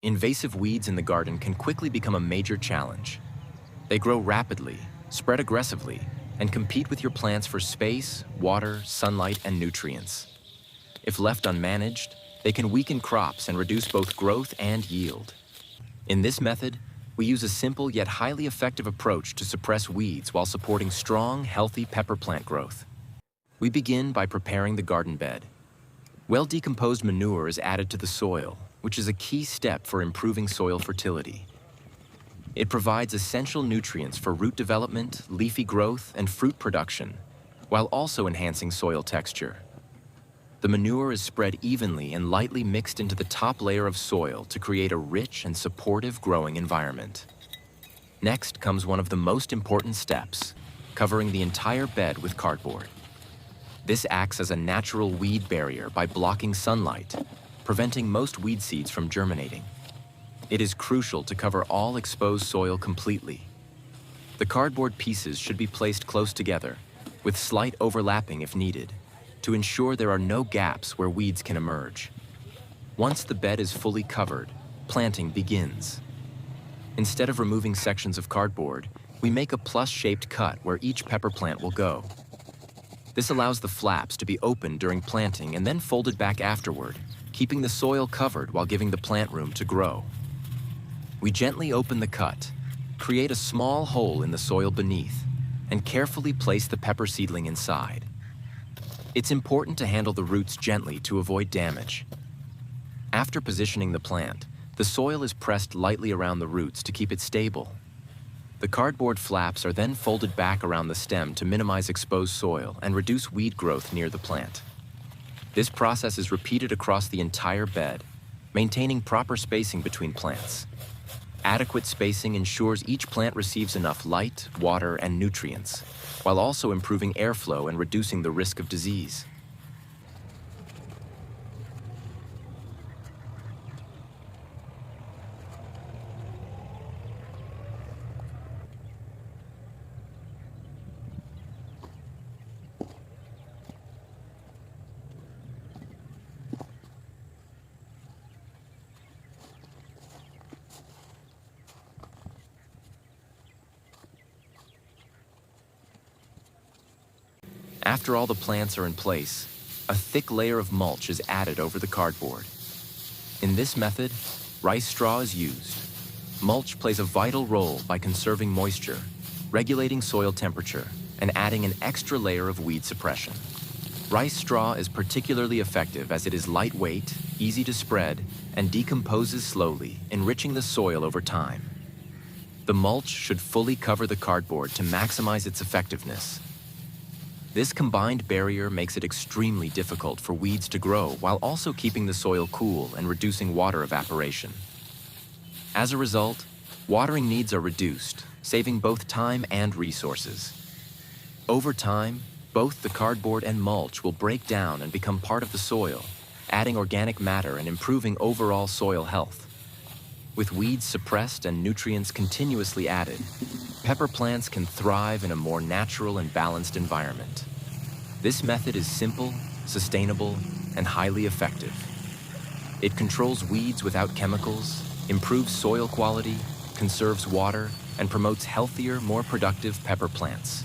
Invasive weeds in the garden can quickly become a major challenge. They grow rapidly, spread aggressively, and compete with your plants for space, water, sunlight, and nutrients. If left unmanaged, they can weaken crops and reduce both growth and yield. In this method, we use a simple yet highly effective approach to suppress weeds while supporting strong, healthy pepper plant growth. We begin by preparing the garden bed. Well-decomposed manure is added to the soil, which is a key step for improving soil fertility. It provides essential nutrients for root development, leafy growth, and fruit production, while also enhancing soil texture. The manure is spread evenly and lightly mixed into the top layer of soil to create a rich and supportive growing environment. Next comes one of the most important steps, covering the entire bed with cardboard. This acts as a natural weed barrier by blocking sunlight, preventing most weed seeds from germinating. It is crucial to cover all exposed soil completely. The cardboard pieces should be placed close together, with slight overlapping if needed, to ensure there are no gaps where weeds can emerge. Once the bed is fully covered, planting begins. Instead of removing sections of cardboard, we make a plus-shaped cut where each pepper plant will go. This allows the flaps to be opened during planting and then folded back afterward, keeping the soil covered while giving the plant room to grow. We gently open the cut, create a small hole in the soil beneath, and carefully place the pepper seedling inside. It's important to handle the roots gently to avoid damage. After positioning the plant, the soil is pressed lightly around the roots to keep it stable. The cardboard flaps are then folded back around the stem to minimize exposed soil and reduce weed growth near the plant. This process is repeated across the entire bed, maintaining proper spacing between plants. Adequate spacing ensures each plant receives enough light, water, and nutrients, while also improving airflow and reducing the risk of disease. After all the plants are in place, a thick layer of mulch is added over the cardboard. In this method, rice straw is used. Mulch plays a vital role by conserving moisture, regulating soil temperature, and adding an extra layer of weed suppression. Rice straw is particularly effective as it is lightweight, easy to spread, and decomposes slowly, enriching the soil over time. The mulch should fully cover the cardboard to maximize its effectiveness. This combined barrier makes it extremely difficult for weeds to grow while also keeping the soil cool and reducing water evaporation. As a result, watering needs are reduced, saving both time and resources. Over time, both the cardboard and mulch will break down and become part of the soil, adding organic matter and improving overall soil health. With weeds suppressed and nutrients continuously added, pepper plants can thrive in a more natural and balanced environment. This method is simple, sustainable, and highly effective. It controls weeds without chemicals, improves soil quality, conserves water, and promotes healthier, more productive pepper plants.